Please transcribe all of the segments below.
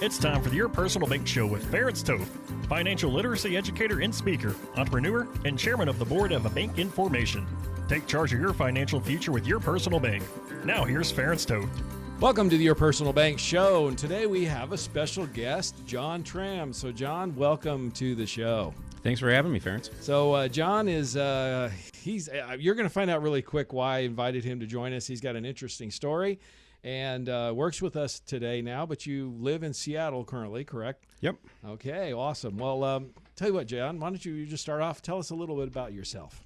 It's time for the Your Personal Bank Show with Ference Toth, financial literacy educator and speaker, entrepreneur, and chairman of the board of a bank in formation. Take charge of your financial future with Your Personal Bank. Now here's Ference Toth. Welcome to the Your Personal Bank Show, and today we have a special guest, John Trahms. So, John, welcome to the show. Thanks for having me, Ference. So, John is, you're going to find out really quick why I invited him to join us. He's got an interesting story and works with us today now, but you live in Seattle currently, correct? Yep. Okay, awesome. Well, tell you what, John, why don't you just start off, tell us a little bit about yourself.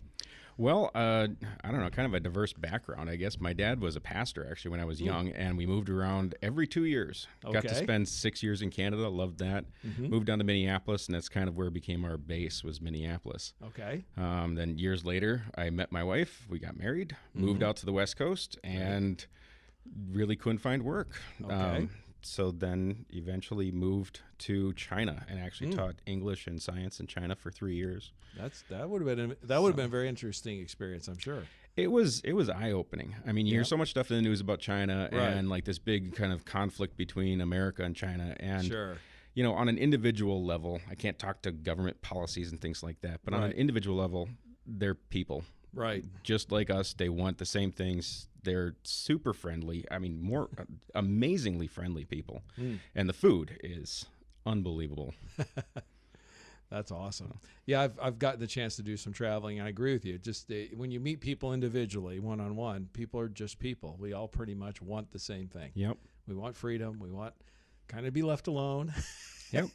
Well, I don't know, kind of a diverse background, I guess. My dad was a pastor, actually, when I was young, and we moved around every 2 years. Got to spend 6 years in Canada, loved that. Moved down to Minneapolis, and that's kind of where it became our base, was Minneapolis. Okay. Then years later, I met my wife. We got married, moved out to the West Coast, and really couldn't find work. Okay. So then eventually moved to China and actually taught English and science in China for 3 years. That would have been a very interesting experience, I'm sure. It was eye-opening. I mean, you hear so much stuff in the news about China and like this big kind of conflict between America and China. And you know, on an individual level, I can't talk to government policies and things like that, but on an individual level, they're people. Right. Just like us, they want the same things. They're super friendly. I mean, more amazingly friendly people. And the food is unbelievable. That's awesome. Yeah, I've gotten the chance to do some traveling. I agree with you. Just when you meet people individually, one-on-one, people are just people. We all pretty much want the same thing. Yep. We want freedom. We want kind of be left alone. Yep.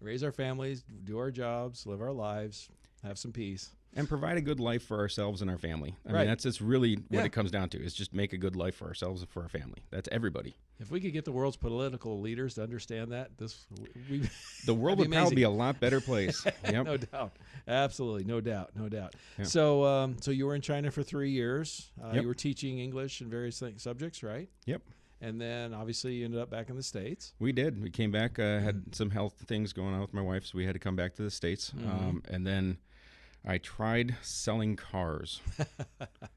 Raise our families, do our jobs, live our lives, have some peace. And provide a good life for ourselves and our family. I mean, that's really what it comes down to, is just make a good life for ourselves and for our family. That's everybody. If we could get the world's political leaders to understand that, the world would probably be a lot better place. Yep. No doubt. Absolutely. No doubt. Yep. So you were in China for 3 years. You were teaching English and various subjects, right? Yep. And then obviously you ended up back in the States. We did. We came back, had some health things going on with my wife, so we had to come back to the States. And then I tried selling cars.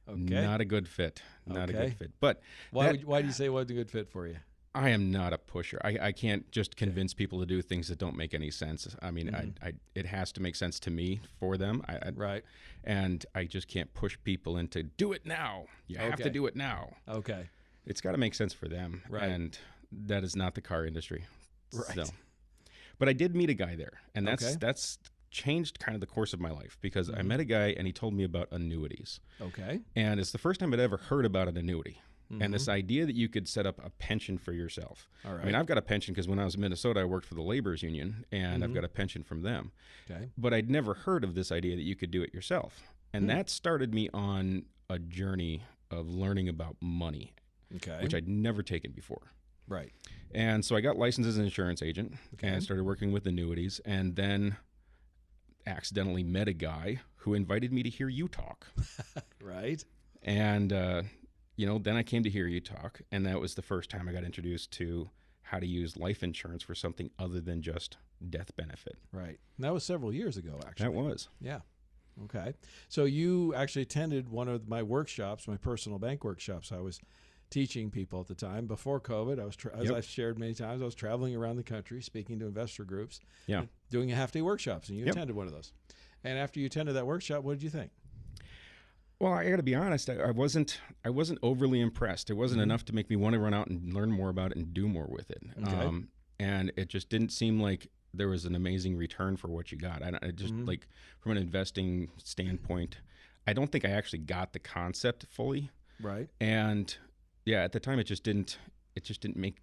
Not a good fit. Not a good fit. But why do you say it wasn't a good fit for you? I am not a pusher. I can't just convince people to do things that don't make any sense. I mean, it has to make sense to me for them. Right. And I just can't push people into do it now. You have to do it now. Okay. It's got to make sense for them. Right. And that is not the car industry. Right. So, but I did meet a guy there, and that's changed kind of the course of my life, because I met a guy and he told me about annuities. Okay. And it's the first time I'd ever heard about an annuity. And this idea that you could set up a pension for yourself. All right. I mean, I've got a pension because when I was in Minnesota, I worked for the laborers union, and I've got a pension from them. Okay. But I'd never heard of this idea that you could do it yourself. And that started me on a journey of learning about money, which I'd never taken before. Right. And so I got licensed as an insurance agent and started working with annuities, and then accidentally met a guy who invited me to hear you talk. Right. And, then I came to hear you talk, and that was the first time I got introduced to how to use life insurance for something other than just death benefit. Right. And that was several years ago, actually. That was. Yeah. Okay. So you actually attended one of my workshops, my personal bank workshops. I was teaching people at the time before COVID. I was, as I've shared many times, I was traveling around the country speaking to investor groups, doing a half-day workshops, and you attended one of those. And after you attended that workshop, what did you think? Well, I got to be honest. I wasn't overly impressed. It wasn't enough to make me want to run out and learn more about it and do more with it. Okay. And it just didn't seem like there was an amazing return for what you got. I just like, from an investing standpoint, I don't think I actually got the concept fully. Right. And yeah, at the time, it didn't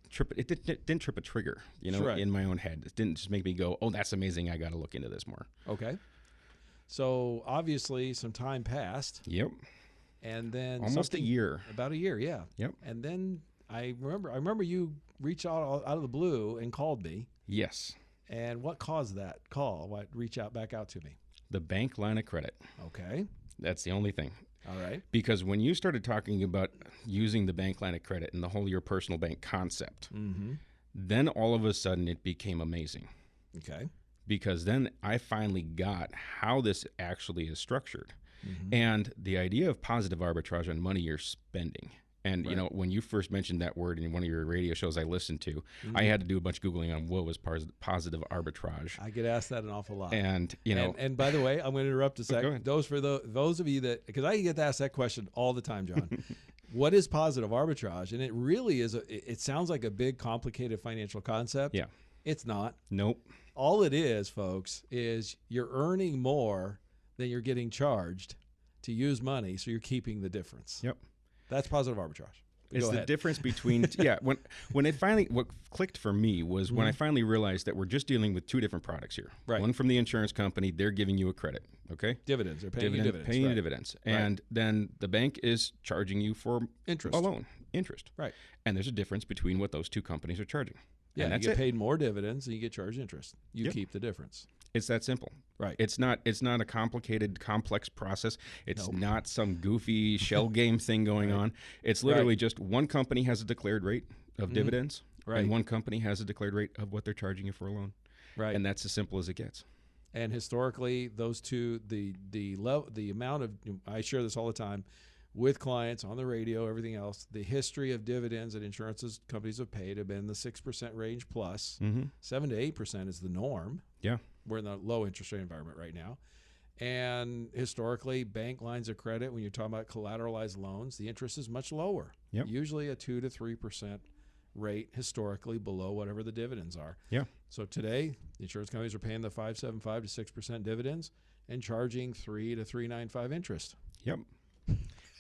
trip a trigger, in my own head. It didn't just make me go, oh, that's amazing, I got to look into this more. Okay. So obviously some time passed. Yep. And then almost a year. About a year, yeah. Yep. And then I remember you reached out of the blue and called me. Yes. And what caused that call? What back out to me? The bank line of credit. Okay. That's the only thing. All right. Because when you started talking about using the bank line of credit and the whole Your Personal Bank concept, then all of a sudden it became amazing. Okay. Because then I finally got how this actually is structured. And the idea of positive arbitrage on money you're spending And, Right. you know, when you first mentioned that word in one of your radio shows I listened to, I had to do a bunch of Googling on what was positive arbitrage. I get asked that an awful lot. And, you know. And by the way, I'm going to interrupt a Go sec. ahead. Those of you that, because I get asked that question all the time, John. What is positive arbitrage? And it really is, it sounds like a big, complicated financial concept. Yeah. It's not. Nope. All it is, folks, is you're earning more than you're getting charged to use money, so you're keeping the difference. Yep. That's positive arbitrage. It's Go the ahead. difference between when it finally what clicked for me was when I finally realized that we're just dealing with two different products here. Right. One from the insurance company, they're giving you a credit, okay? Dividends. They're paying you dividends. Paying you right. dividends. Right. And then the bank is charging you for Interest. a loan, interest. Right. And there's a difference between what those two companies are charging. Yeah, and you that's get it. paid more dividends and you get charged interest. You Yep. keep the difference. It's that simple. Right. It's not a complicated, complex process. It's Nope. not some goofy shell game thing going on. It's literally just one company has a declared rate of dividends, Right. and one company has a declared rate of what they're charging you for a loan. Right. And that's as simple as it gets. And historically, those two, the amount of, I share this all the time with clients on the radio, everything else. The history of dividends that insurance companies have paid have been the 6% range plus. 7 to 8% is the norm. Yeah. We're in the low interest rate environment right now. And historically, bank lines of credit, when you're talking about collateralized loans, the interest is much lower. Yep. Usually a 2 to 3% rate historically below whatever the dividends are. Yeah. So today, insurance companies are paying the 5.75 to 6% dividends and charging 3 to 3.95 interest. Yep.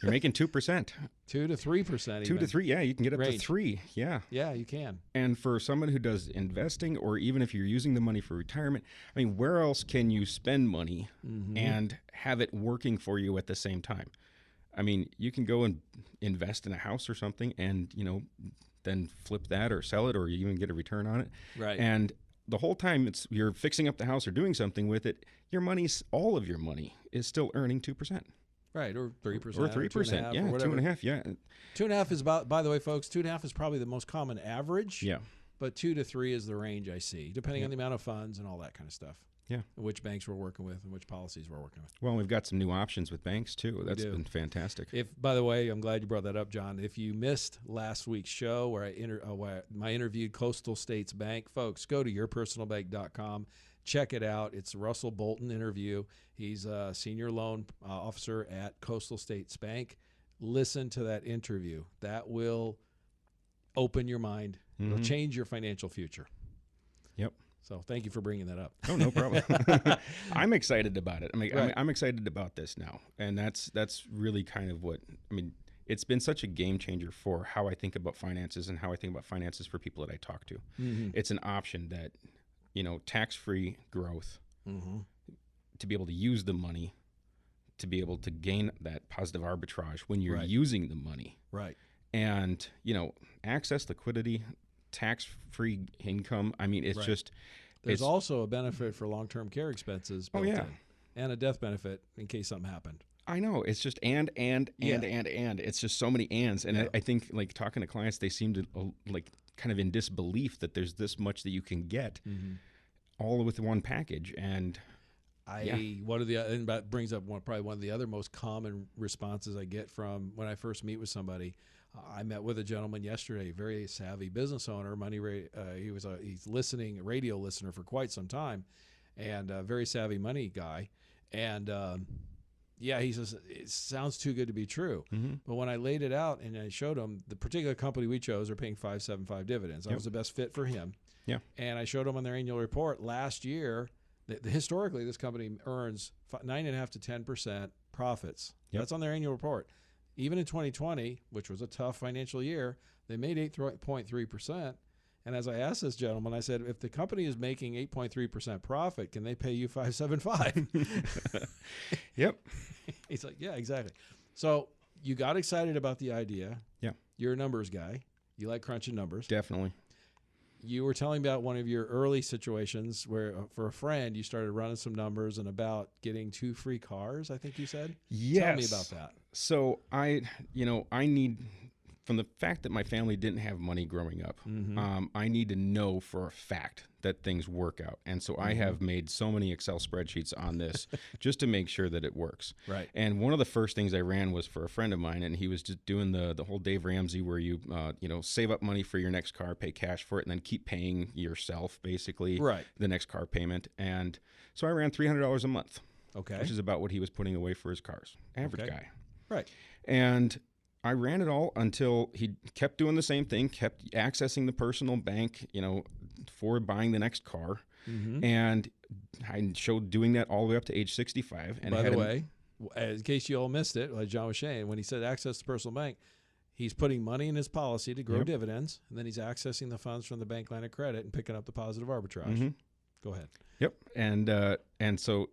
You're making 2%. 2 to 3%. 2 to 3. Yeah, you can get up to Range. 3. Yeah. Yeah, you can. And for someone who does investing, or even if you're using the money for retirement, I mean, where else can you spend money and have it working for you at the same time? I mean, you can go and invest in a house or something and, you know, then flip that or sell it, or you even get a return on it. Right. And the whole time you're fixing up the house or doing something with it, all of your money is still earning 2%. Right, or 3%. Or 3%. Yeah, 2.5%. Yeah. 2.5 is about, by the way, folks, 2.5 is probably the most common average. Yeah. But 2 to 3 is the range I see, depending on the amount of funds and all that kind of stuff. Yeah. And which banks we're working with and which policies we're working with. Well, we've got some new options with banks too. That's do. been fantastic. By the way, I'm glad you brought that up, John. If you missed last week's show where I interviewed Coastal States Bank, folks, go to yourpersonalbank.com. Check it out. It's a Russell Bolton interview. He's a senior loan officer at Coastal States Bank. Listen to that interview. That will open your mind. It'll change your financial future. Yep. So thank you for bringing that up. Oh, no problem. I'm excited about it. I mean, Right. I'm excited about this now, and that's really kind of what I mean. It's been such a game changer for how I think about finances and how I think about finances for people that I talk to. It's an option that, you know, tax-free growth, to be able to use the money, to be able to gain that positive arbitrage when you're Right. using the money, Right. and, you know, access liquidity, tax-free income. I mean, it's Right. just There's also a benefit for long-term care expenses built yeah. in, and a death benefit in case something happened. I know. It's just and. It's just so many ands. And I think, like, talking to clients, they seem to, like, kind of in disbelief that there's this much that you can get all with one package. And And that brings up probably one of the other most common responses I get from when I first meet with somebody. I met with a gentleman yesterday, very savvy business owner. He's a radio listener for quite some time, and a very savvy money guy. And he says it sounds too good to be true. But when I laid it out and I showed him the particular company we chose are paying 5.75 dividends, that was the best fit for him. Yeah. And I showed him on their annual report last year. Historically, this company earns 9.5 to 10% profits. Yep. That's on their annual report. Even in 2020, which was a tough financial year, they made 8.3%. And as I asked this gentleman, I said, if the company is making 8.3% profit, can they pay you 5.75? Yep. He's like, yeah, exactly. So you got excited about the idea. Yeah. You're a numbers guy. You like crunching numbers. Definitely. You were telling me about one of your early situations where, for a friend, you started running some numbers and about getting 2 free cars, I think you said? Yes. Tell me about that. So I need from the fact that my family didn't have money growing up, I need to know for a fact that things work out. And so I have made so many Excel spreadsheets on this just to make sure that it works. Right. And one of the first things I ran was for a friend of mine, and he was just doing the whole Dave Ramsey where you save up money for your next car, pay cash for it, and then keep paying yourself basically the next car payment. And so I ran $300 a month. Okay. Which is about what he was putting away for his cars. Average guy. Right. And I ran it all until he kept doing the same thing, kept accessing the personal bank, for buying the next car. And I showed doing that all the way up to age 65. And by the way, in case you all missed it, like John was saying, when he said access the personal bank, he's putting money in his policy to grow dividends, and then he's accessing the funds from the bank line of credit and picking up the positive arbitrage. Go ahead. Yep. And so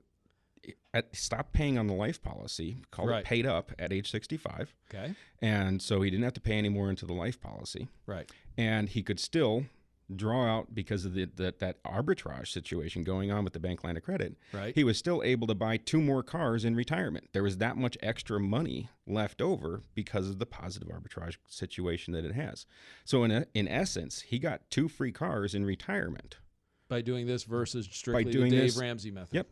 stopped paying on the life policy, called it paid up at age 65. Okay. And so he didn't have to pay any more into the life policy. Right. And he could still draw out because of that arbitrage situation going on with the bank line of credit. Right. He was still able to buy 2 more cars in retirement. There was that much extra money left over because of the positive arbitrage situation that it has. So in essence, he got 2 free cars in retirement. By doing this versus strictly the Dave Ramsey method. Yep.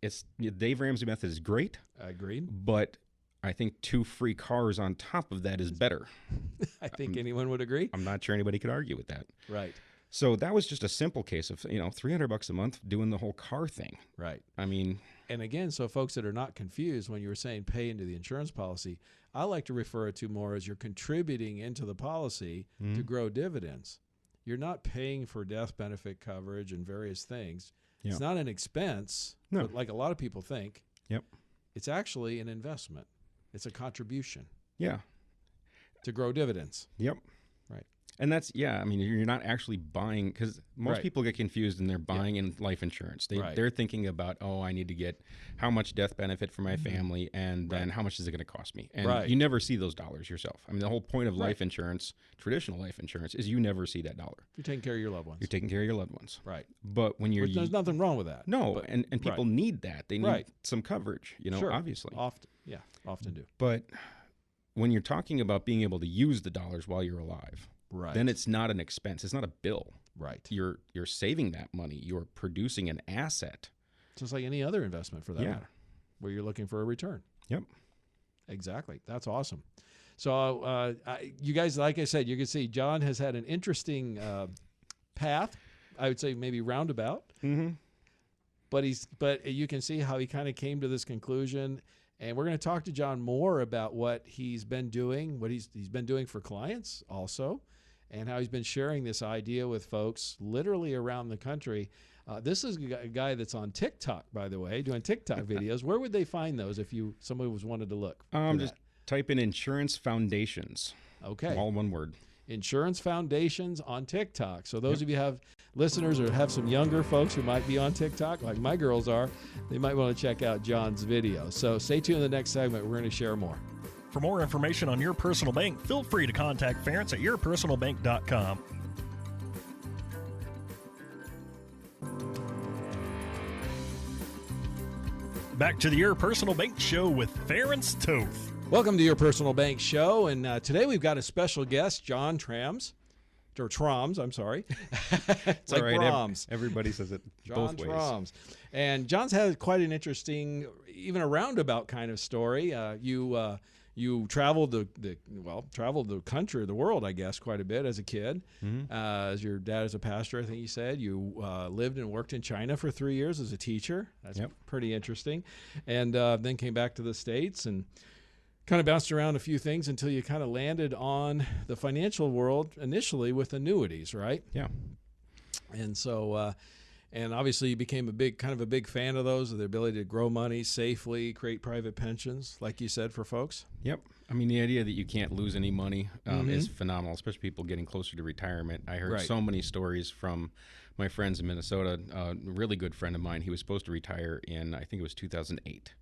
It's the Dave Ramsey method is great. Agreed. But I think 2 free cars on top of that is better. I think anyone would agree. I'm not sure anybody could argue with that. Right. So that was just a simple case of, $300 a month doing the whole car thing. Right. I mean, and again, so folks that are not confused when you were saying pay into the insurance policy, I like to refer it to more as you're contributing into the policy to grow dividends. You're not paying for death benefit coverage and various things. Yeah. It's not an expense, but like a lot of people think. Yep. It's actually an investment. It's a contribution. Yeah. To grow dividends. Yep. Right. And that's, I mean, you're not actually buying, because most people get confused and they're buying in life insurance. They're thinking about, I need to get how much death benefit for my family, and then how much is it going to cost me? And you never see those dollars yourself. I mean, the whole point of life insurance, traditional life insurance, is you never see that dollar. You're taking care of your loved ones. You're taking care of your loved ones. Right. But when you're... There's nothing wrong with that. No, but, and people need that. They need some coverage, obviously. Often do. But when you're talking about being able to use the dollars while you're alive... Right. Then it's not an expense. It's not a bill. Right. You're saving that money. You're producing an asset. Just like any other investment for that matter, where you're looking for a return. Yep. Exactly. That's awesome. So you guys, like I said, you can see John has had an interesting path. I would say maybe roundabout. But you can see how he kind of came to this conclusion. And we're going to talk to John more about what he's been doing, what he's been doing for clients also, and how he's been sharing this idea with folks literally around the country. This is a guy that's on TikTok, by the way, doing TikTok videos. Where would they find those if somebody was wanted to look? Just type in Insurance Foundations. Okay. All one word. Insurance Foundations on TikTok. So those of you have listeners or have some younger folks who might be on TikTok, like my girls are, they might want to check out John's video. So stay tuned in the next segment. We're going to share more. For more information on Your Personal Bank, feel free to contact Ference at yourpersonalbank.com. Back to the Your Personal Bank Show with Ference Toth. Welcome to Your Personal Bank Show, and today we've got a special guest, John Trahms, or Trahms, I'm sorry. It's like right. Brahms. Everybody says it both ways. Trahms. And John's had quite an interesting, even a roundabout kind of story. You traveled the country, the world, I guess, quite a bit as a kid. As your dad is a pastor, I think you said. You lived and worked in China for 3 years as a teacher. That's pretty interesting. And then came back to the States and kind of bounced around a few things until you kind of landed on the financial world initially with annuities, right? Yeah. And so, and obviously you became a big fan of those, of the ability to grow money safely, create private pensions, like you said, for folks. Yep. I mean, the idea that you can't lose any money is phenomenal, especially people getting closer to retirement. I heard so many stories from my friends in Minnesota. A really good friend of mine, he was supposed to retire in, I think it was 2008.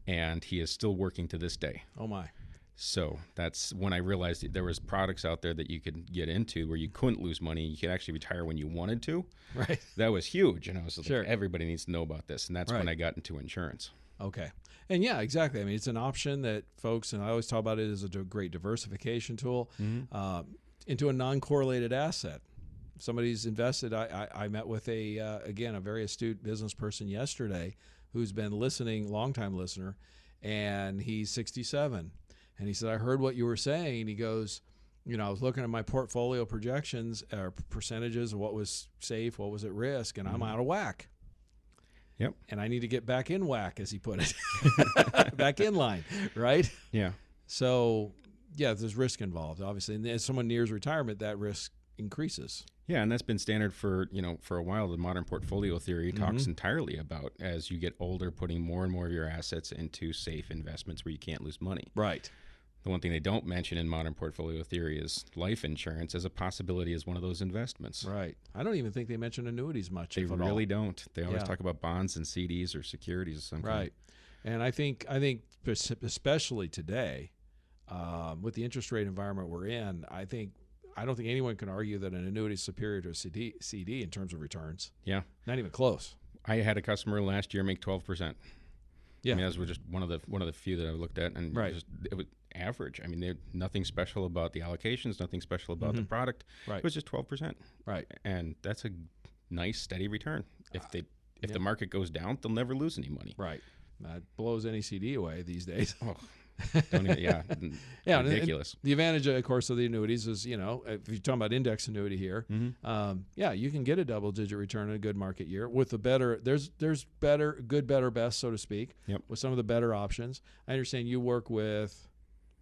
And he is still working to this day. Oh, my. So that's when I realized that there was products out there that you could get into where you couldn't lose money. You could actually retire when you wanted to. Right. That was huge. And I was like, everybody needs to know about this. And that's when I got into insurance. Okay. And yeah, exactly. I mean, it's an option that folks, and I always talk about it as a great diversification tool into a non-correlated asset. Somebody's invested. I met with again, a very astute business person yesterday who's been listening, longtime listener, and he's 67. And he said, I heard what you were saying. He goes, I was looking at my portfolio projections or percentages of what was safe, what was at risk, and I'm out of whack. Yep. And I need to get back in whack, as he put it, back in line, right? Yeah. So, yeah, there's risk involved, obviously. And as someone nears retirement, that risk increases. Yeah, and that's been standard for a while. The modern portfolio theory talks entirely about, as you get older, putting more and more of your assets into safe investments where you can't lose money. Right. The one thing they don't mention in modern portfolio theory is life insurance as a possibility as one of those investments. Right. I don't even think they mention annuities much. They really don't. They always talk about bonds and CDs or securities of some kind. Right. And I think especially today, with the interest rate environment we're in, I don't think anyone can argue that an annuity is superior to a CD in terms of returns. Yeah. Not even close. I had a customer last year make 12%. Yeah. I mean, that was just one of the few that I looked at, and it was average. I mean, nothing special about the allocations, nothing special about the product. Right. It was just 12%. Right. And that's a nice, steady return. If the market goes down, they'll never lose any money. Right. That blows any CD away these days. Oh, don't even, ridiculous. The advantage, of course, of the annuities is, if you're talking about index annuity here, you can get a double-digit return in a good market year with the better. There's better, good, better, best, so to speak. Yep. With some of the better options. I understand you work with,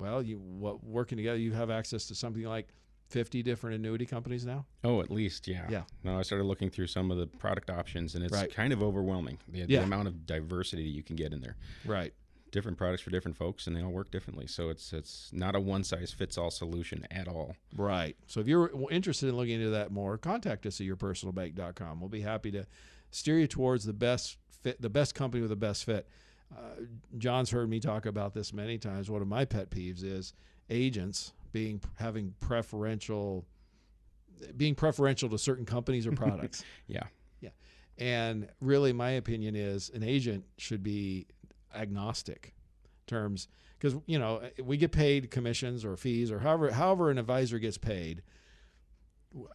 working together, you have access to something like 50 different annuity companies now? Oh, at least, yeah. Yeah. No, I started looking through some of the product options, and it's kind of overwhelming, the amount of diversity you can get in there. Right. Different products for different folks, and they all work differently. So it's not a one-size-fits-all solution at all. Right. So if you're interested in looking into that more, contact us at yourpersonalbank.com. We'll be happy to steer you towards the best fit, the best company with the best fit. John's heard me talk about this many times. One of my pet peeves is agents being preferential to certain companies or products. Yeah. And really, my opinion is an agent should be agnostic terms, because we get paid commissions or fees or however an advisor gets paid.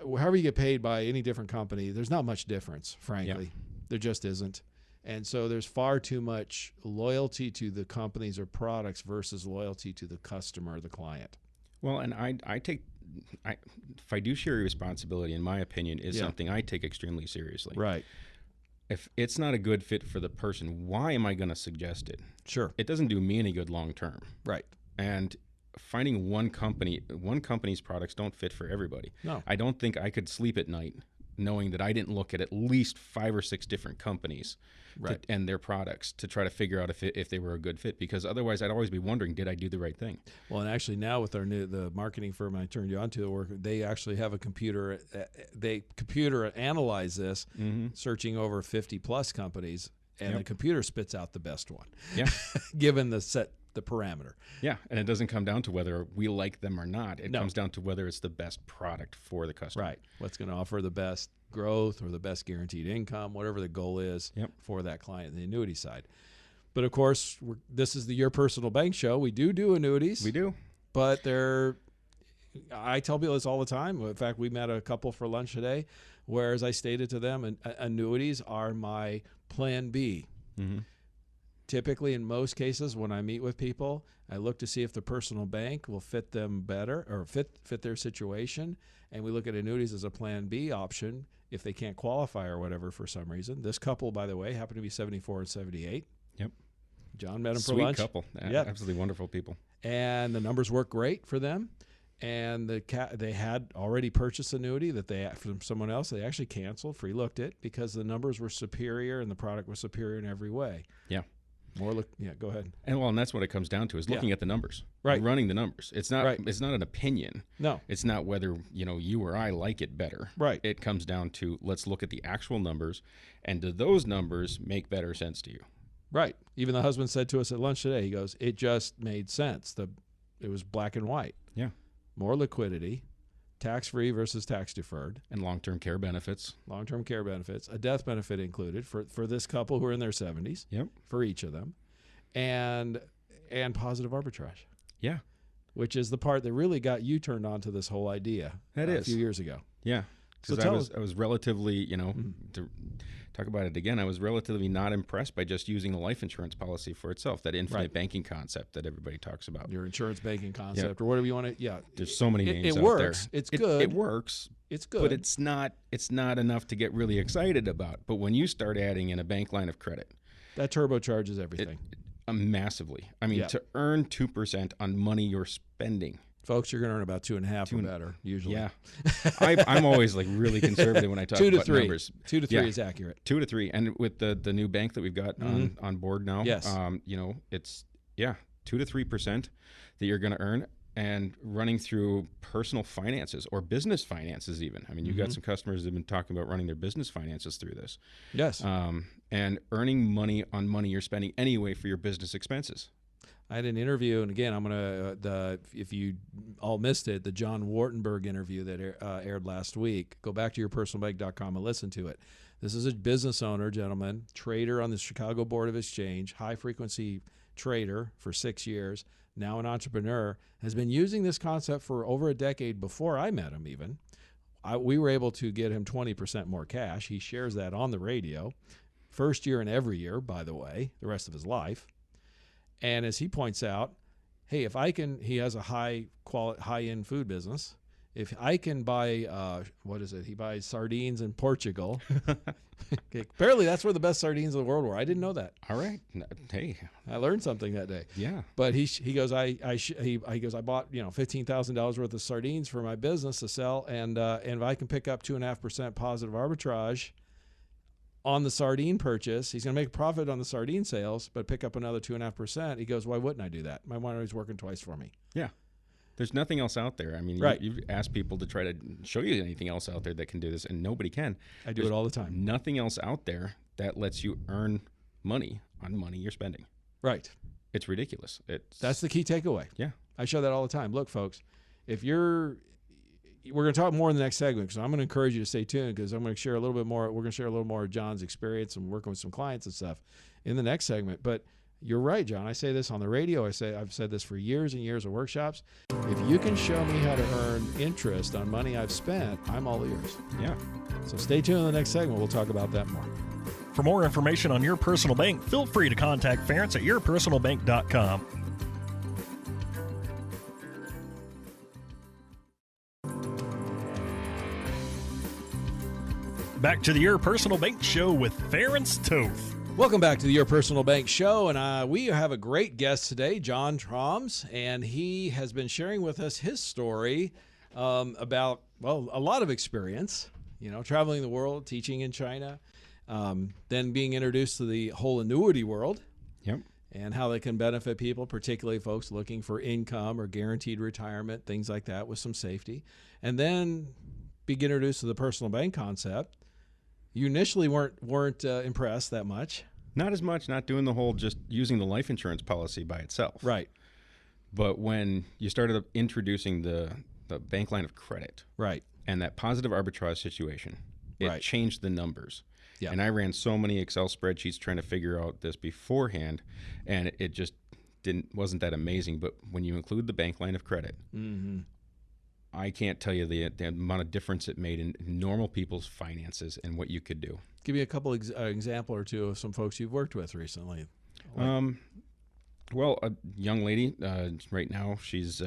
However you get paid by any different company, there's not much difference, frankly. There just isn't. And so there's far too much loyalty to the companies or products versus loyalty to the customer or the client. Well, and I take fiduciary responsibility, in my opinion, is something I take extremely seriously. Right. If it's not a good fit for the person, why am I going to suggest it? Sure. It doesn't do me any good long term. Right. And finding one company's products don't fit for everybody. No. I don't think I could sleep at night knowing that I didn't look at least 5 or 6 different companies and their products to try to figure out if they were a good fit, because otherwise I'd always be wondering, did I do the right thing? Well, and actually now with the marketing firm I turned you on to, they actually have a computer. They computer analyze this, searching over 50 plus companies, and the computer spits out the best one. Yeah. Given the parameter. Yeah, and it doesn't come down to whether we like them or not. It comes down to whether it's the best product for the customer. Right. What's going to offer the best growth or the best guaranteed income, whatever the goal is for that client in the annuity side. But of course, this is the Your Personal Bank show. We do annuities. We do. But I tell people this all the time. In fact, we met a couple for lunch today, where, as I stated to them, annuities are my plan B. Mm-hmm. Typically, in most cases, when I meet with people, I look to see if the personal bank will fit them better or fit their situation, and we look at annuities as a plan B option if they can't qualify or whatever for some reason. This couple, by the way, happened to be 74 and 78. Yep. John met them for lunch. Sweet couple. Yeah. Absolutely wonderful people. And the numbers work great for them. And they had already purchased annuity from someone else. They actually canceled, free-looked it, because the numbers were superior and the product was superior in every way. Yeah. Go ahead. And that's what it comes down to, is looking at the numbers, right? Running the numbers. It's not an opinion. No, it's not whether you or I like it better. Right. It comes down to, let's look at the actual numbers, and do those numbers make better sense to you? Right. Even the husband said to us at lunch today, he goes, "It just made sense. It was black and white. Yeah. More liquidity, tax-free versus tax-deferred, and long-term care benefits. Long-term care benefits, a death benefit included for this couple who are in their 70s. Yep. For each of them, and positive arbitrage. Yeah. Which is the part that really got you turned on to this whole idea a few years ago. Yeah. Because I was relatively, to talk about it again, I was relatively not impressed by just using the life insurance policy for itself, that infinite banking concept that everybody talks about. Your insurance banking concept or whatever you want to, There's so many names it out works. there. It's good. It works. It's good. But it's not enough to get really excited about. But when you start adding in a bank line of credit, that turbocharges everything. Massively. I mean, to earn 2% on money you're spending. Folks, you're going to earn about 2.5 or better, usually. Yeah. I'm always like really conservative when I talk about numbers. 2 to 3 is accurate. 2 to 3. And with the new bank that we've got on board now, yes. It's 2 to 3% that you're going to earn, and running through personal finances or business finances even. I mean, you've got some customers that have been talking about running their business finances through this. Yes. And earning money on money you're spending anyway for your business expenses. I had an interview, and again, I'm going to, if you all missed it, the John Wartenberg interview that aired last week, go back to yourpersonalbank.com and listen to it. This is a business owner, gentleman, trader on the Chicago Board of Exchange, high-frequency trader for 6 years, now an entrepreneur, has been using this concept for over a decade before I met him even. We were able to get him 20% more cash. He shares that on the radio. First year and every year, by the way, the rest of his life. And as he points out, hey, if I can, he has a high-end food business. If I can buy, he buys sardines in Portugal. Okay, apparently that's where the best sardines in the world were. I didn't know that. All right. Hey, I learned something that day. Yeah. But he goes, I bought $15,000 worth of sardines for my business to sell, and if I can pick up 2.5% positive arbitrage on the sardine purchase, he's going to make a profit on the sardine sales, but pick up another 2.5%. He goes, why wouldn't I do that? My winery's working twice for me. Yeah. There's nothing else out there. I mean, you've asked people to try to show you anything else out there that can do this, and nobody can. There's it all the time. Nothing else out there that lets you earn money on money you're spending. Right. It's ridiculous. That's the key takeaway. Yeah. I show that all the time. Look, folks, we're going to talk more in the next segment, because I'm going to encourage you to stay tuned, because I'm going to share a little bit more. We're going to share a little more of John's experience and working with some clients and stuff in the next segment. But you're right, John. I say this on the radio. I've said this for years and years of workshops. If you can show me how to earn interest on money I've spent, I'm all ears. Yeah. So stay tuned in the next segment. We'll talk about that more. For more information on Your Personal Bank, feel free to contact Ference at yourpersonalbank.com. Back to the Your Personal Bank Show with Ference Toth. Welcome back to the Your Personal Bank Show, and we have a great guest today, John Trahms, and he has been sharing with us his story about, a lot of experience, traveling the world, teaching in China, then being introduced to the whole annuity world. Yep. And how they can benefit people, particularly folks looking for income or guaranteed retirement, things like that with some safety. And then being introduced to the personal bank concept. You initially weren't impressed that much. Not as much, not doing the whole just using the life insurance policy by itself. Right. But when you started introducing the bank line of credit. Right. And that positive arbitrage situation, it changed the numbers. Yeah. And I ran so many Excel spreadsheets trying to figure out this beforehand, and it just wasn't that amazing. But when you include the bank line of credit, I can't tell you the amount of difference it made in normal people's finances and what you could do. Give me a couple example or two of some folks you've worked with recently. Well, a young lady right now, she's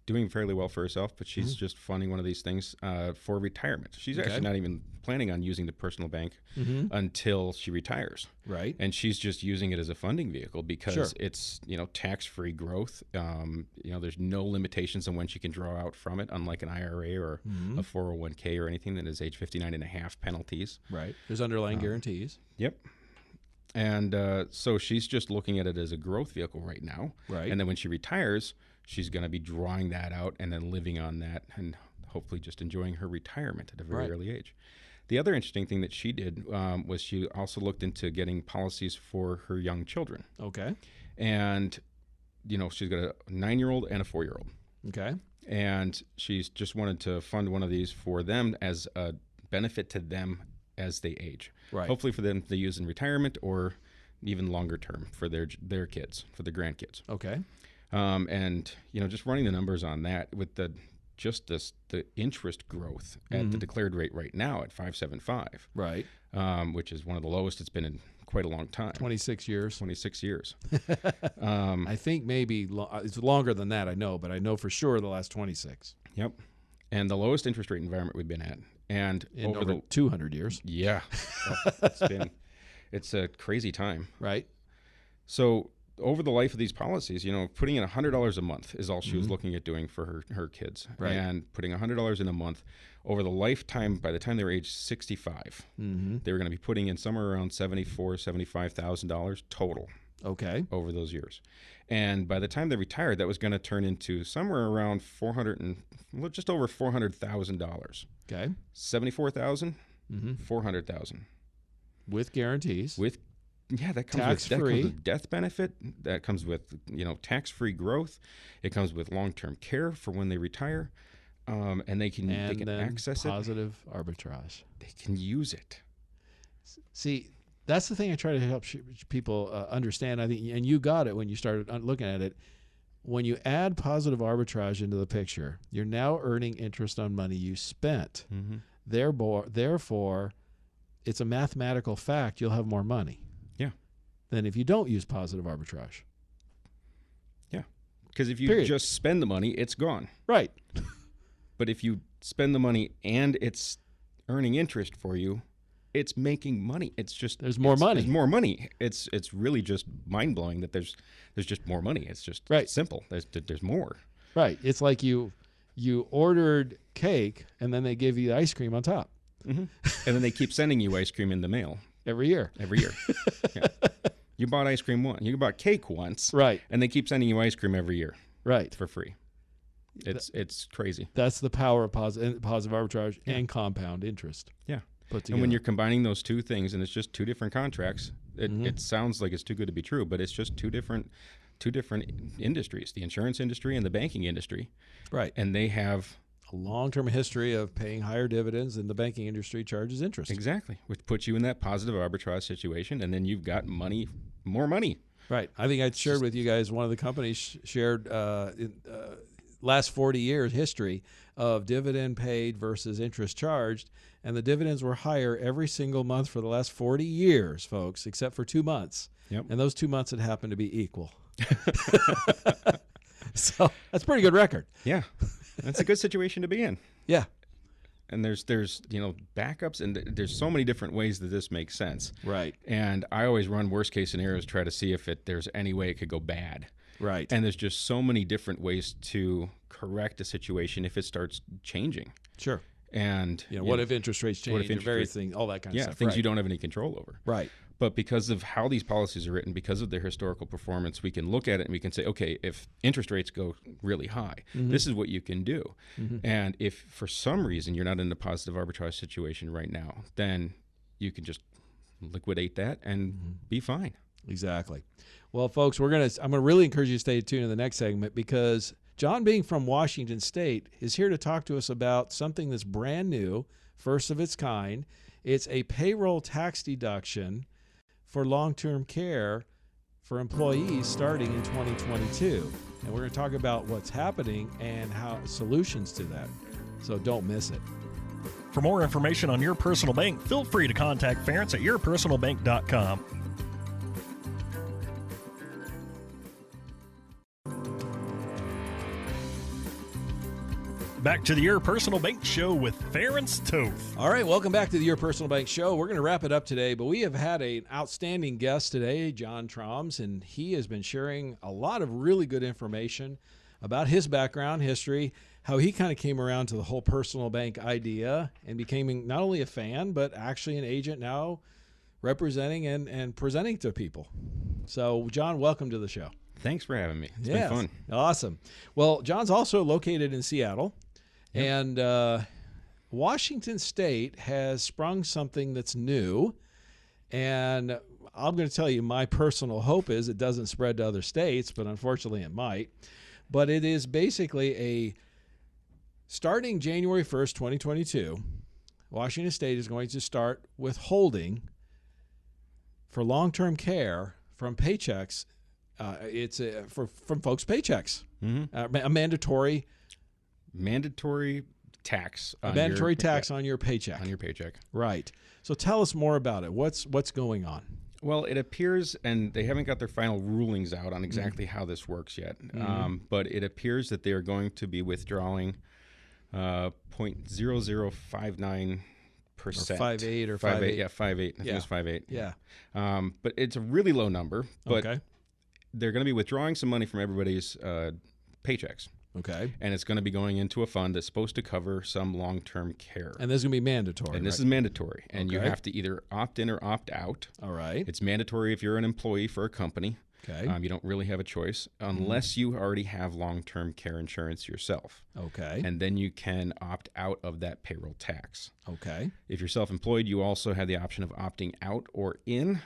doing fairly well for herself, but she's just funding one of these things for retirement. She's actually not even planning on using the personal bank until she retires. Right. And she's just using it as a funding vehicle because it's, tax-free growth. There's no limitations on when she can draw out from it, unlike an IRA or a 401k or anything that is age 59 and a half penalties. Right. There's underlying guarantees. Yep. And so she's just looking at it as a growth vehicle right now. Right. And then when she retires, she's going to be drawing that out and then living on that and hopefully just enjoying her retirement at a very early age. The other interesting thing that she did was she also looked into getting policies for her young children. Okay. And, she's got a 9-year-old and a 4-year-old. Okay. And she's just wanted to fund one of these for them as a benefit to them as they age. Right. Hopefully for them to use in retirement or even longer term for their kids, for their grandkids. Okay. And just running the numbers on that with the interest growth at the declared rate right now at 5.75, right, which is one of the lowest it's been in quite a long time. 26 years. 26 years. I think maybe it's longer than that. I know, but I know for sure the last 26. Yep. And the lowest interest rate environment we've been at, and in over the 200 years. Yeah, it's a crazy time. Right. So over the life of these policies, putting in $100 a month is all she was looking at doing for her kids. Right. And putting $100 in a month over the lifetime, by the time they were age 65, they were going to be putting in somewhere around $75,000 total. Okay. Over those years. And by the time they retired, that was going to turn into somewhere around just over $400,000. Okay. 74,000, 400,000. With guarantees. That comes with death benefit. That comes with tax-free growth. It comes with long-term care for when they retire, and they can access positive arbitrage. They can use it. See, that's the thing I try to help people understand. I think, and you got it when you started looking at it. When you add positive arbitrage into the picture, you're now earning interest on money you spent. Therefore, it's a mathematical fact you'll have more money. Than if you don't use positive arbitrage. Yeah. Because if you just spend the money, it's gone. Right. But if you spend the money and it's earning interest for you, it's making money. It's just there's more money. There's more money. It's really just mind-blowing that there's just more money. It's just simple. There's more. Right. It's like you ordered cake and then they give you ice cream on top. And then they keep sending you ice cream in the mail. Every year. Yeah. You bought ice cream once. You bought cake once. Right. And they keep sending you ice cream every year. Right. For free. It's crazy. That's the power of positive arbitrage and compound interest. Yeah. And when you're combining those two things, and it's just two different contracts, it sounds like it's too good to be true, but it's just two different industries, the insurance industry and the banking industry. Right. And they have a long-term history of paying higher dividends, and the banking industry charges interest. Exactly, which puts you in that positive arbitrage situation, and then you've got more money. Right. I think I shared with you guys, one of the companies shared last 40 years history of dividend paid versus interest charged, and the dividends were higher every single month for the last 40 years, folks, except for 2 months. Yep. And those 2 months had happened to be equal. So that's a pretty good record. Yeah. That's a good situation to be in. Yeah. And there's backups, and there's so many different ways that this makes sense. Right. And I always run worst case scenarios, try to see if there's any way it could go bad. Right. And there's just so many different ways to correct a situation if it starts changing. Sure. And what if interest rates change, various things, all that kind of stuff. Yeah, things you don't have any control over. Right. But because of how these policies are written, because of their historical performance, we can look at it and we can say, okay, if interest rates go really high, this is what you can do. And if for some reason you're not in a positive arbitrage situation right now, then you can just liquidate that and be fine. Exactly. Well, folks, I'm going to really encourage you to stay tuned in the next segment, because John, being from Washington State, is here to talk to us about something that's brand new, first of its kind. It's a payroll tax deduction for long-term care for employees starting in 2022. And we're going to talk about what's happening and how solutions to that. So don't miss it. For more information on Your Personal Bank, feel free to contact Ference at yourpersonalbank.com. Back to the Your Personal Bank Show with Ference Toth. All right, welcome back to the Your Personal Bank Show. We're going to wrap it up today, but we have had an outstanding guest today, John Trahms, and he has been sharing a lot of really good information about his background, history, how he kind of came around to the whole personal bank idea and becoming not only a fan, but actually an agent now representing and presenting to people. So, John, welcome to the show. Thanks for having me. It's been fun. Awesome. Well, John's also located in Seattle. Yep. And Washington State has sprung something that's new, and I'm going to tell you my personal hope is it doesn't spread to other states, but unfortunately it might. But it is basically starting January 1st, 2022, Washington State is going to start withholding for long-term care from paychecks, it's from folks' paychecks. A mandatory tax. On your paycheck. On your paycheck. Right. So tell us more about it. What's going on? Well, it appears, and they haven't got their final rulings out on exactly how this works yet, but it appears that they are going to be withdrawing 0.0059%. Or 5.8 or 5.8. Yeah, 5.8. I think it was 5.8. Yeah. But it's a really low number. But they're going to be withdrawing some money from everybody's paychecks. Okay. And it's going to be going into a fund that's supposed to cover some long-term care. And this is going to be mandatory. And this is mandatory. And you have to either opt in or opt out. All right. It's mandatory if you're an employee for a company. Okay. You don't really have a choice unless you already have long-term care insurance yourself. Okay. And then you can opt out of that payroll tax. Okay. If you're self-employed, you also have the option of opting out or in.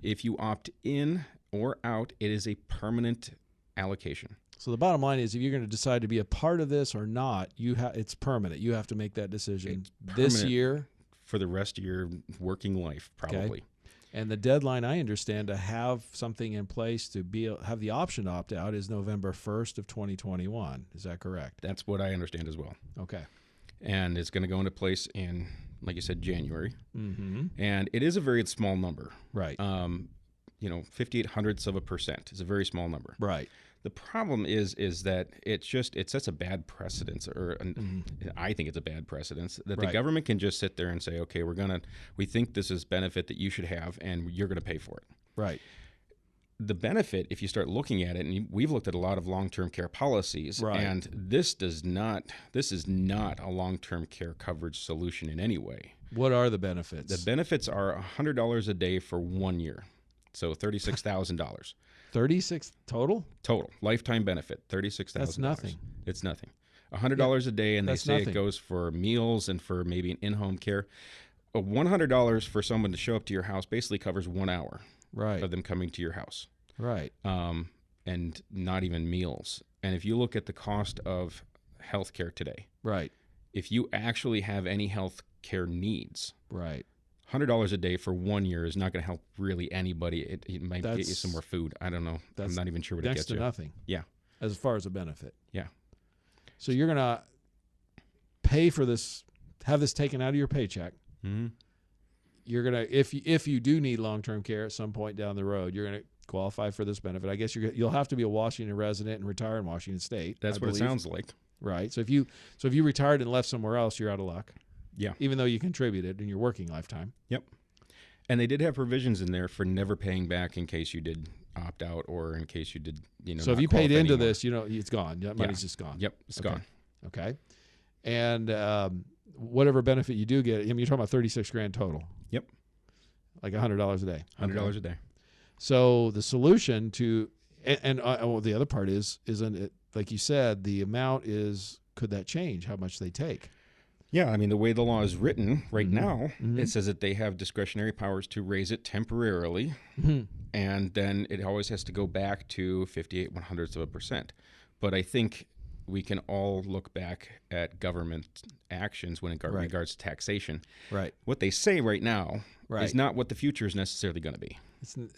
If you opt in or out, it is a permanent allocation. So the bottom line is, if you're going to decide to be a part of this or not, it's permanent. You have to make that decision this year. For the rest of your working life, probably. Okay. And the deadline, I understand, to have something in place to have the option to opt out is November 1st of 2021. Is that correct? That's what I understand as well. Okay. And it's going to go into place in, like you said, January. And it is a very small number. Right. 0.58% is a very small number. Right. The problem is that it sets a bad precedence, I think it's a bad precedence, that the government can just sit there and say, okay, we think this is benefit that you should have, and you're going to pay for it. Right. The benefit, if you start looking at it, and we've looked at a lot of long-term care policies, and this is not a long-term care coverage solution in any way. What are the benefits? The benefits are $100 a day for 1 year, so $36,000. 36 total? Total lifetime benefit, $36,000. That's nothing. It's nothing. $100 a day, and they say nothing. It goes for meals and for maybe an in-home care. $100 for someone to show up to your house basically covers 1 hour of them coming to your house. Right. And not even meals. And if you look at the cost of health care today, if you actually have any health care needs, $100 a day for 1 year is not going to help really anybody. It might get you some more food. I don't know. I'm not even sure what it gets you. Next to nothing. Yeah. As far as a benefit. Yeah. So you're going to pay for this, have this taken out of your paycheck. You're going to, if you do need long-term care at some point down the road, you're going to qualify for this benefit. I guess you'll have to be a Washington resident and retire in Washington State. That's what it sounds like. Right. So if you retired and left somewhere else, you're out of luck. Yeah. Even though you contributed in your working lifetime. Yep. And they did have provisions in there for never paying back in case you did opt out or in case you did, So if you paid into this, it's gone. That money's just gone. Yep. It's gone. Okay. And whatever benefit you do get, you're talking about $36,000 total. Yep. Like $100 a day. $100 a day. So the solution to, the other part isn't it, like you said, the amount is, could that change how much they take? Yeah, I mean, the way the law is written right now, it says that they have discretionary powers to raise it temporarily, and then it always has to go back to 58/100%. But I think we can all look back at government actions when it regards to taxation. Right. What they say right now is not what the future is necessarily going to be.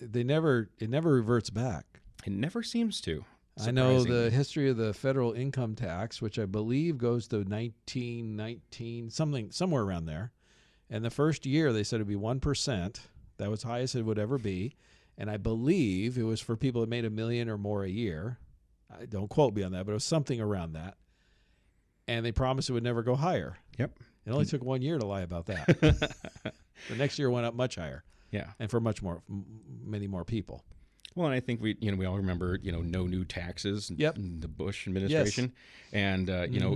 It never reverts back. It never seems to. I know the history of the federal income tax, which I believe goes to 1919, somewhere around there. And the first year they said it'd be 1%. That was highest it would ever be. And I believe it was for people that made $1 million or more a year. Don't quote me on that, but it was something around that. And they promised it would never go higher. Yep. It only took 1 year to lie about that. The next year it went up much higher. Yeah. And for many more people. Well, and I think we all remember, no new taxes. Yep. The Bush administration. Yes. And,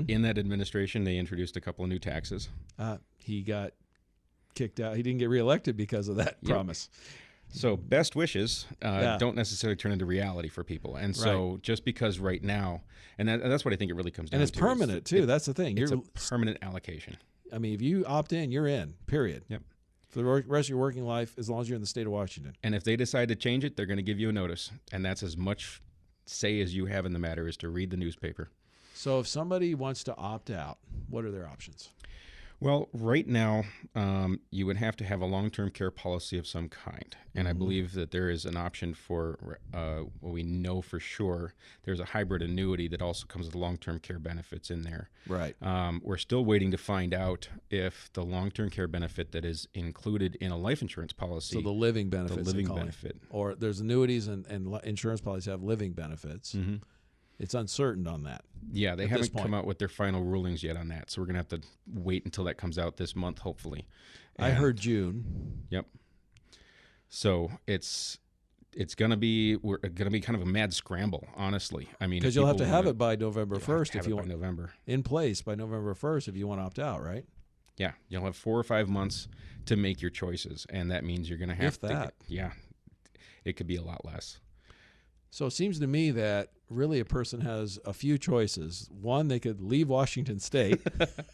in that administration, they introduced a couple of new taxes. He got kicked out. He didn't get reelected because of that promise. So best wishes don't necessarily turn into reality for people. And so just because right now, and that's what I think it really comes down to. And it's permanent, too. That's the thing. It's a permanent allocation. I mean, if you opt in, you're in, period. Yep. For the rest of your working life, as long as you're in the state of Washington. And if they decide to change it, they're going to give you a notice. And that's as much say as you have in the matter is to read the newspaper. So if somebody wants to opt out, what are their options? Well, right now, you would have to have a long-term care policy of some kind. And I believe that there is an option for, well, we know for sure, there's a hybrid annuity that also comes with long-term care benefits in there. Right. We're still waiting to find out if the long-term care benefit that is included in a life insurance policy. So the living benefits. The living benefit. Or there's annuities and insurance policies have living benefits. Mm-hmm. It's uncertain on that. Yeah, they haven't come out with their final rulings yet on that. So we're going to have to wait until that comes out this month, hopefully. I heard June. Yep. So it's going to be kind of a mad scramble, honestly. I mean, because you'll have to have it by November 1st if you want November in place by November 1st if you want to opt out, right? Yeah, you'll have 4 or 5 months to make your choices, and that means you're going to have it could be a lot less. So it seems to me that really a person has a few choices. One, they could leave Washington State.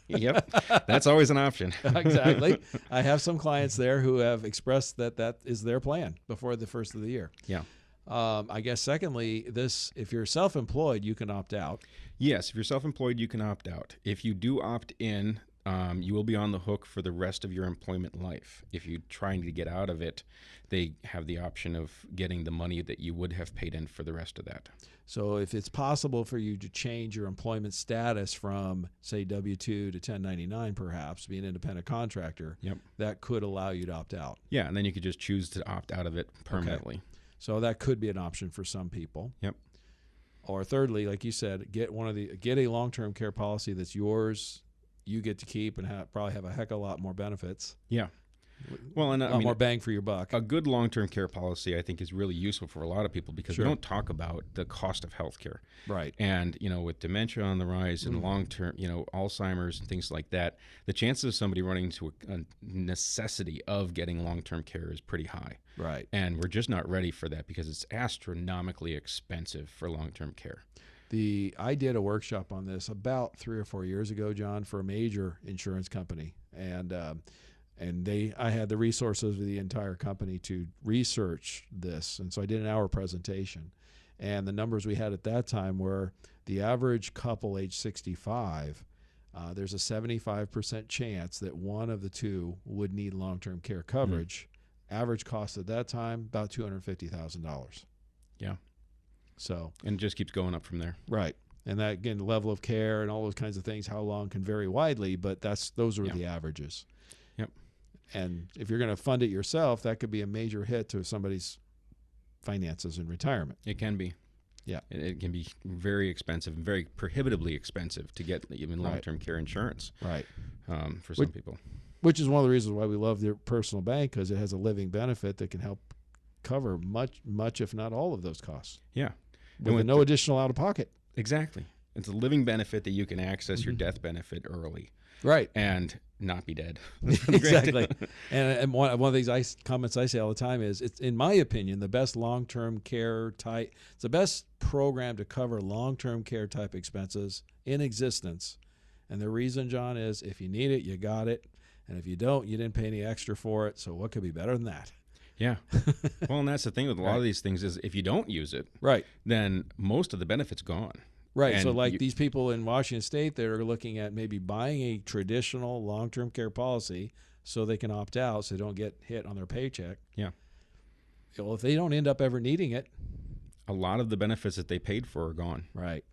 Yep, that's always an option. Exactly. I have some clients there who have expressed that is their plan before the first of the year. Yeah. I guess secondly, if you're self-employed, you can opt out. Yes, if you're self-employed, you can opt out. If you do opt in, you will be on the hook for the rest of your employment life. If you're trying to get out of it, they have the option of getting the money that you would have paid in for the rest of that. So if it's possible for you to change your employment status from, say, W-2 to 1099, perhaps, be an independent contractor, that could allow you to opt out. Yeah, and then you could just choose to opt out of it permanently. Okay. So that could be an option for some people. Yep. Or thirdly, like you said, get a long-term care policy that's yours, you get to keep, and probably have a heck of a lot more benefits. Yeah. Well, and a lot more bang for your buck. A good long-term care policy, I think, is really useful for a lot of people because we don't talk about the cost of healthcare. Right. And, with dementia on the rise and long-term, Alzheimer's and things like that, the chances of somebody running into a necessity of getting long-term care is pretty high. Right. And we're just not ready for that because it's astronomically expensive for long-term care. I did a workshop on this about 3 or 4 years ago, John, for a major insurance company, and I had the resources of the entire company to research this, and so I did an hour presentation, and the numbers we had at that time were the average couple age 65. There's a 75% chance that one of the two would need long-term care coverage. Average cost at that time about $250,000. Yeah. So and it just keeps going up from there. Right. And that, again, level of care and all those kinds of things, how long can vary widely, but those are the averages. Yep. And if you're going to fund it yourself, that could be a major hit to somebody's finances in retirement. It can be. Yeah. It can be very expensive and very prohibitively expensive to get even long-term care insurance. Right. For some people. Which is one of the reasons why we love their personal bank, because it has a living benefit that can help cover much, if not all of those costs. Yeah. With no additional out-of-pocket. Exactly. It's a living benefit that you can access your death benefit early. Right. And not be dead. Exactly. And one of these comments I say all the time is, it's, in my opinion, the best long-term care type, it's the best program to cover long-term care type expenses in existence. And the reason, John, is if you need it, you got it. And if you don't, you didn't pay any extra for it. So what could be better than that? Yeah. Well, and that's the thing with a lot of these things is if you don't use it, then most of the benefit's gone. Right. And so like these people in Washington State, they're looking at maybe buying a traditional long-term care policy so they can opt out so they don't get hit on their paycheck. Yeah. Well, if they don't end up ever needing it, a lot of the benefits that they paid for are gone. Right.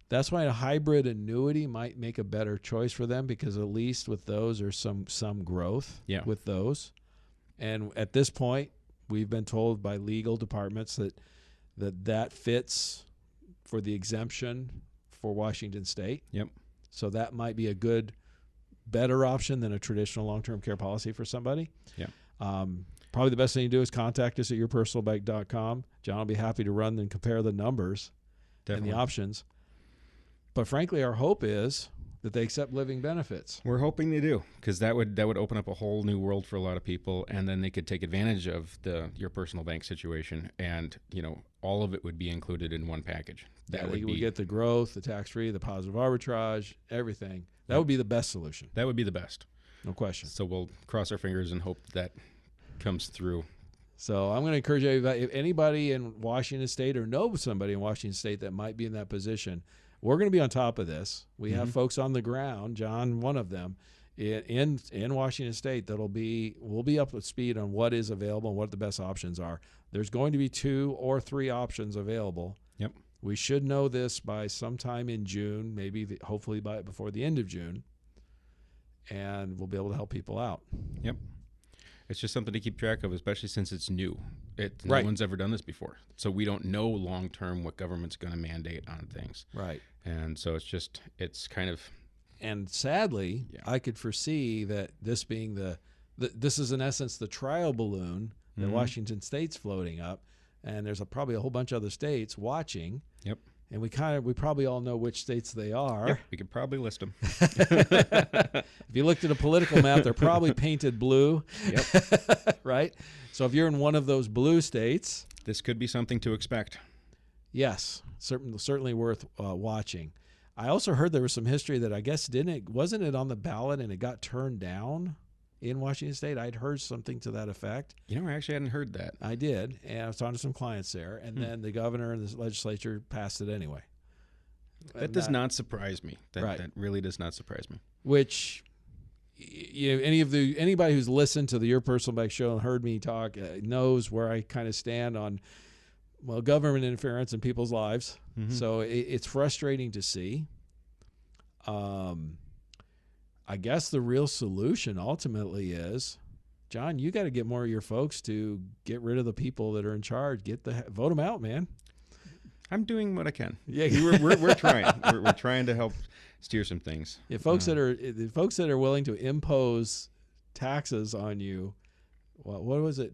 That's why a hybrid annuity might make a better choice for them, because at least with those there's some growth with those. And at this point, we've been told by legal departments that fits for the exemption for Washington State. Yep. So that might be a better option than a traditional long-term care policy for somebody. Yeah. Probably the best thing to do is contact us at yourpersonalbank.com. John will be happy to run and compare the numbers and the options. But frankly, our hope is that they accept living benefits. We're hoping they do, because that would open up a whole new world for a lot of people, and then they could take advantage of your personal bank situation, and all of it would be included in one package. We get the growth, the tax-free, the positive arbitrage, everything. That would be the best solution. That would be the best, no question. So we'll cross our fingers and hope that comes through. So I'm going to encourage everybody, if anybody in Washington State or know somebody in Washington State that might be in that position, we're going to be on top of this. We have folks on the ground, John, one of them, in Washington State we'll be up to speed on what is available and what the best options are. There's going to be 2 or 3 options available. Yep. We should know this by sometime in June, maybe hopefully before the end of June, and we'll be able to help people out. Yep. It's just something to keep track of, especially since it's new. No Right. one's ever done this before. So we don't know long term what government's going to mandate on things. Right. And so it's kind of. And sadly, Yeah. I could foresee that this being this is in essence the trial balloon that Washington State's floating up, and there's probably a whole bunch of other states watching. Yep. And we probably all know which states they are. Yep, we could probably list them. If you looked at a political map, they're probably painted blue. Yep. Right? So if you're in one of those blue states, This could be something to expect. yes, certainly worth watching. I also heard there was some history that I guess wasn't it on the ballot and it got turned down in Washington State? I'd heard something to that effect. You know, I actually hadn't heard that. I did, and I was talking to some clients there, and then the governor and the legislature passed it anyway. That does not surprise me. Right. That really does not surprise me. Which, anybody who's listened to the Your Personal Bank show and heard me talk knows where I kind of stand on, well, government interference in people's lives. So it's frustrating to see. I guess the real solution ultimately is, John, you got to get more of your folks to get rid of the people that are in charge. Vote them out, man. I'm doing what I can. Yeah, we're trying. We're trying to help steer some things. the folks that are willing to impose taxes on you. Well, what was it?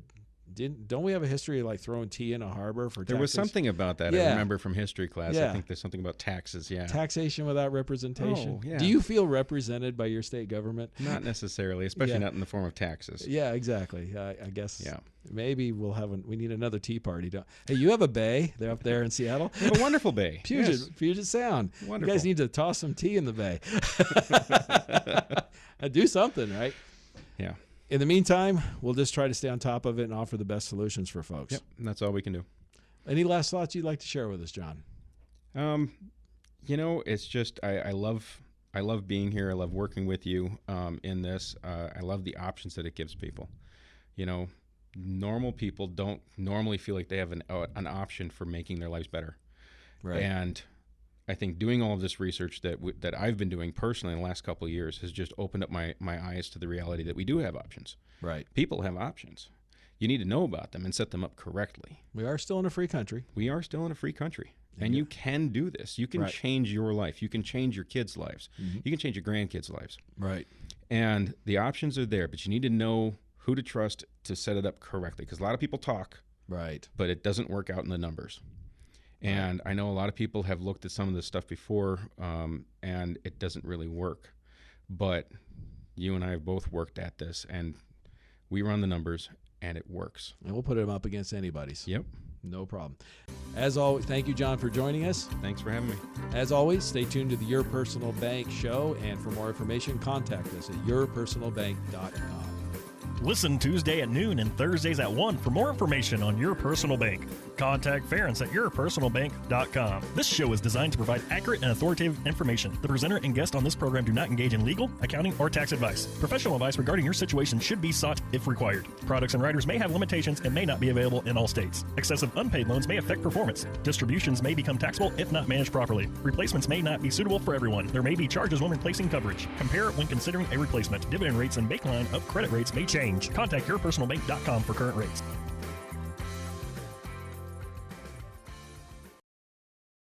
Don't we have a history of like throwing tea in a harbor for taxes? There was something about that. Yeah. I remember from history class. Yeah. I think there's something about taxes. Yeah. Taxation without representation. Oh, yeah. Do you feel represented by your state government? Not necessarily, especially Yeah. not in the form of taxes. Yeah, exactly. I guess. Yeah. Maybe we need another tea party. Hey, you have a bay? They're up there in Seattle. We have a wonderful bay. Puget Sound. Wonderful. You guys need to toss some tea in the bay. Do something, right? Yeah. In the meantime, we'll just try to stay on top of it and offer the best solutions for folks. Yep. And that's all we can do. Any last thoughts you'd like to share with us, John? It's just I love being here. I love working with you in this. I love the options that it gives people. Normal people don't normally feel like they have an option for making their lives better. Right. And I think doing all of this research that I've been doing personally in the last couple of years has just opened up my eyes to the reality that we do have options. Right. People have options. You need to know about them and set them up correctly. We are still in a free country. We are still in a free country. And you can do this. You can Right. change your life. You can change your kids' lives. You can change your grandkids' lives. Right. And the options are there, but you need to know who to trust to set it up correctly. Because a lot of people talk, Right. but it doesn't work out in the numbers. And I know a lot of people have looked at some of this stuff before, and it doesn't really work. But you and I have both worked at this, and we run the numbers, and it works. And we'll put them up against anybody's. Yep. No problem. As always, thank you, John, for joining us. Thanks for having me. As always, stay tuned to the Your Personal Bank show. And for more information, contact us at yourpersonalbank.com. Listen Tuesday at noon and Thursdays at 1 for more information on Your Personal Bank. Contact Ference at yourpersonalbank.com. This show is designed to provide accurate and authoritative information. The presenter and guest on this program do not engage in legal, accounting, or tax advice. Professional advice regarding your situation should be sought if required. Products and riders may have limitations and may not be available in all states. Excessive unpaid loans may affect performance. Distributions may become taxable if not managed properly. Replacements may not be suitable for everyone. There may be charges when replacing coverage. Compare when considering a replacement. Dividend rates and baseline of credit rates may change. Contact yourpersonalbank.com for current rates.